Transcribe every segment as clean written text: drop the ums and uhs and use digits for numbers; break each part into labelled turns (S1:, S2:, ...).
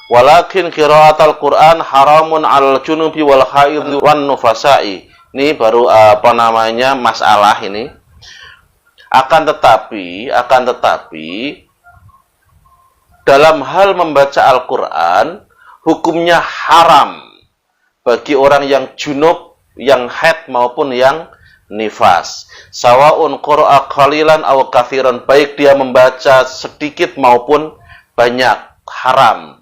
S1: Walakin qiraatul Quran haramun 'alal junubi wal haidhi wan nufasa'i. Ini baru masalah ini. Akan tetapi dalam hal membaca Al-Qur'an hukumnya haram bagi orang yang junub, yang haid maupun yang nifas. Sawaun qara'a qalilan aw katsiran, baik dia membaca sedikit maupun banyak, haram.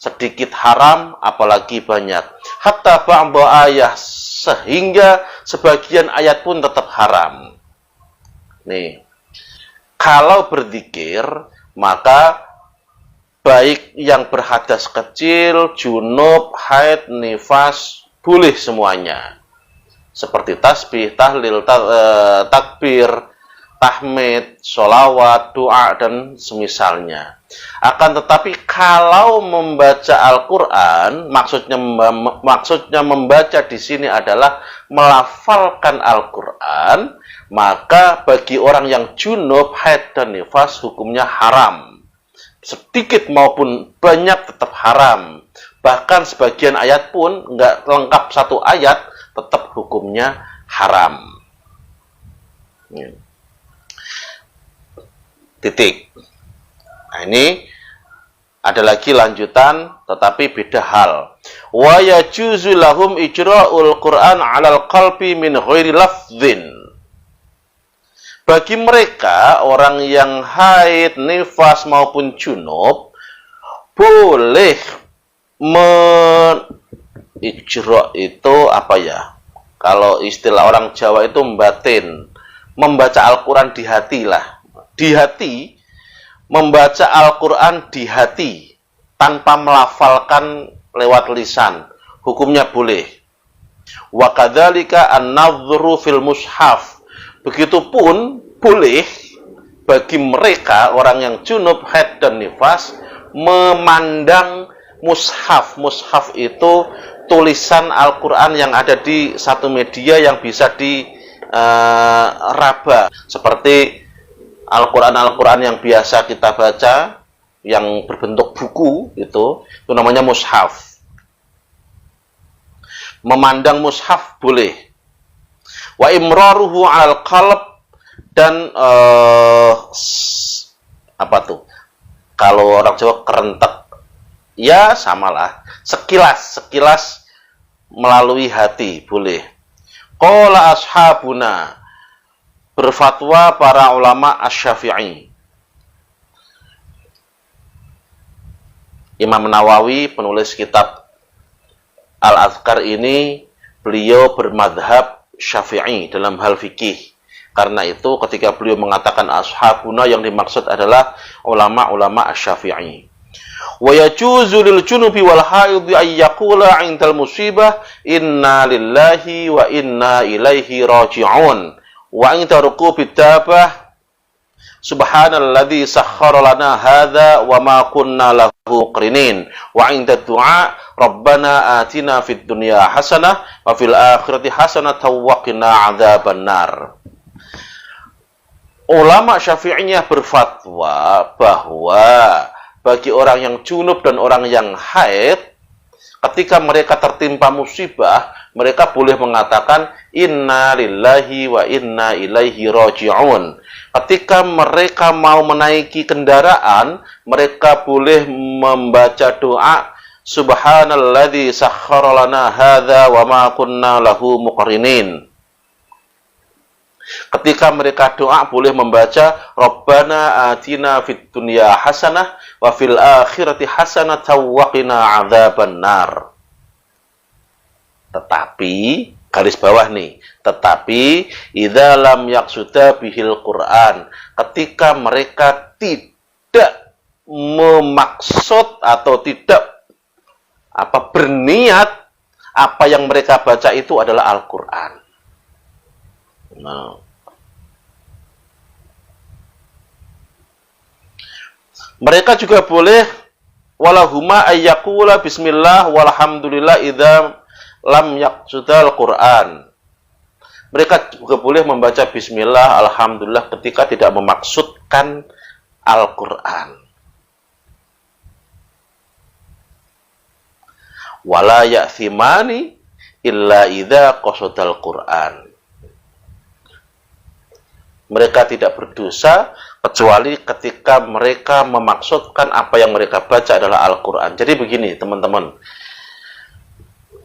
S1: Sedikit haram apalagi banyak. Hatta ba'da ayat, sehingga sebagian ayat pun tetap haram. Nih, kalau berzikir maka baik yang berhadas kecil, junub, haid, nifas, boleh semuanya. Seperti tasbih, tahlil, takbir, tahmid, sholawat, doa, dan semisalnya. Akan tetapi kalau membaca Al-Quran, maksudnya membaca di sini adalah melafalkan Al-Quran, maka bagi orang yang junub, haid, dan nifas hukumnya haram. Sedikit maupun banyak tetap haram. Bahkan sebagian ayat pun nggak lengkap satu ayat, tetap hukumnya haram. Titik. Nah, ini ada lagi lanjutan, tetapi beda hal. Wa yajuzu lahum ijra'ul Qur'an 'alal qalbi min ghairi lafdhin. Bagi mereka, orang yang haid, nifas maupun junub, boleh ijra' itu apa ya? Kalau istilah orang Jawa itu membatin, membaca Al-Quran di hati lah. Di hati, membaca Al-Quran di hati, tanpa melafalkan lewat lisan. Hukumnya boleh. Wa kadzalika an-nadhru fil mushaf. Begitupun boleh bagi mereka, orang yang junub, haid, dan nifas, memandang mushaf. Mushaf itu tulisan Al-Quran yang ada di satu media yang bisa diraba. Seperti Al-Quran yang biasa kita baca, yang berbentuk buku, itu namanya mushaf. Memandang mushaf boleh. Wa imraruhu 'alal qalb, dan apa tuh? Kalau orang Jawa kerentek, ya samalah. Sekilas melalui hati boleh. Qala ashabuna, berfatwa para ulama Asy-Syafi'i. Imam Nawawi, penulis kitab Al-Adhkar ini, beliau bermadhab Syafi'i dalam hal fikih. Karena itu ketika beliau mengatakan ashabuna, yang dimaksud adalah ulama-ulama Asy-Syafi'i. Wa yajuzu lil junubi wal haidhi ay yaqula 'indal musibah inna lillahi wa inna ilaihi raji'un. Wa 'inda rukubi dabah subhanalladzi sakhkhara lana hadza wa ma kunna lahu muqrinin. Wa 'inda du'a rabbana atina fid dunya hasanah wa fil akhirati hasanah wa qina adzabannar. Ulama Syafi'iyah berfatwa bahwa bagi orang yang junub dan orang yang haid, ketika mereka tertimpa musibah, mereka boleh mengatakan inna lillahi wa inna ilaihi raji'un. Ketika mereka mau menaiki kendaraan, mereka boleh membaca doa subhanalladzi sakhkhara lana hadza wa ma kunna lahu muqrinin. Ketika mereka doa boleh membaca Rabbana atina fid dunya hasanah wa fil akhirati hasanah wa qina adzabannar. Tetapi garis bawah nih, tetapi idza lam yaqsuda bihil Quran, ketika mereka tidak memaksud atau tidak berniat apa yang mereka baca itu adalah Al-Quran. Nah, mereka juga boleh walahuma ayyaqula bismillah walhamdulillah idza lam yaqsudal Quran. Mereka juga boleh membaca bismillah alhamdulillah ketika tidak memaksudkan Al-Quran. wala ya'thimani illa idza qasadal Qur'an. Mereka tidak berdosa kecuali ketika mereka memaksudkan apa yang mereka baca adalah Al-Quran. Jadi begini teman-teman.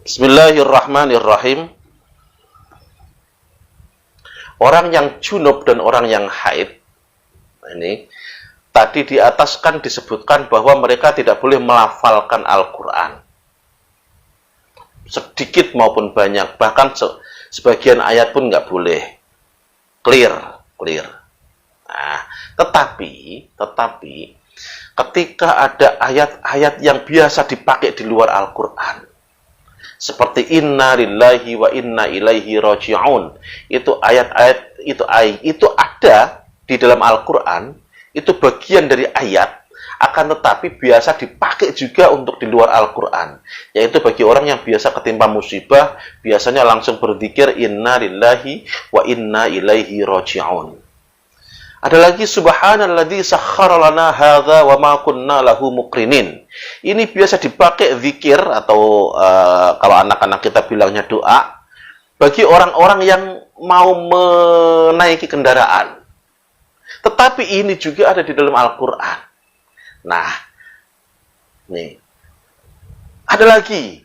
S1: Bismillahirrahmanirrahim. Orang yang junub dan orang yang haid, ini tadi di atas kan disebutkan bahwa mereka tidak boleh melafalkan Al-Quran. Sedikit maupun banyak, bahkan sebagian ayat pun nggak boleh. Clear. Nah, tetapi ketika ada ayat-ayat yang biasa dipakai di luar Al-Quran, seperti inna lillahi wa inna ilaihi raji'un, itu ayat-ayat itu ada di dalam Al-Quran, itu bagian dari ayat, akan tetapi biasa dipakai juga untuk di luar Al-Quran, yaitu bagi orang yang biasa ketimpa musibah, biasanya langsung berzikir inna lillahi wa inna ilaihi raji'un. Ada lagi subhanalladzi sakhkhara lana hadza wa ma kunna lahu muqrinin. Ini biasa dipakai zikir atau kalau anak-anak kita bilangnya doa bagi orang-orang yang mau menaiki kendaraan. Tetapi ini juga ada di dalam Al-Qur'an. Nah, nih. Ada lagi.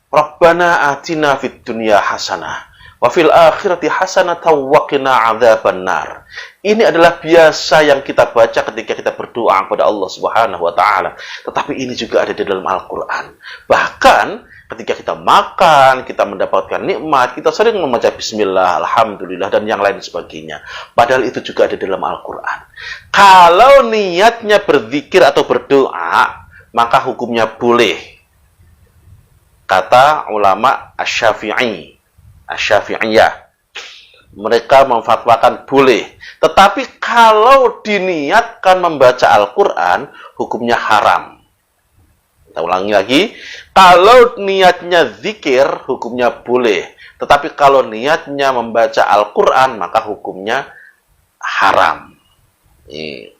S1: Rabbana atina fid dunya hasanah wa fil akhirati hasanatan wa qina adzabannar. Ini adalah biasa yang kita baca ketika kita berdoa kepada Allah Subhanahu wa taala. Tetapi ini juga ada di dalam Al-Qur'an. Bahkan ketika kita makan, kita mendapatkan nikmat, kita sering membaca bismillah, alhamdulillah dan yang lain sebagainya. Padahal itu juga ada di dalam Al-Qur'an. Kalau niatnya berzikir atau berdoa, maka hukumnya boleh. Kata ulama Asy-Syafi'iyah, mereka memfatwakan boleh. Tetapi kalau diniatkan membaca Al-Quran, hukumnya haram. Kita ulangi lagi. Kalau niatnya zikir, hukumnya boleh. Tetapi kalau niatnya membaca Al-Quran, maka hukumnya haram. Ini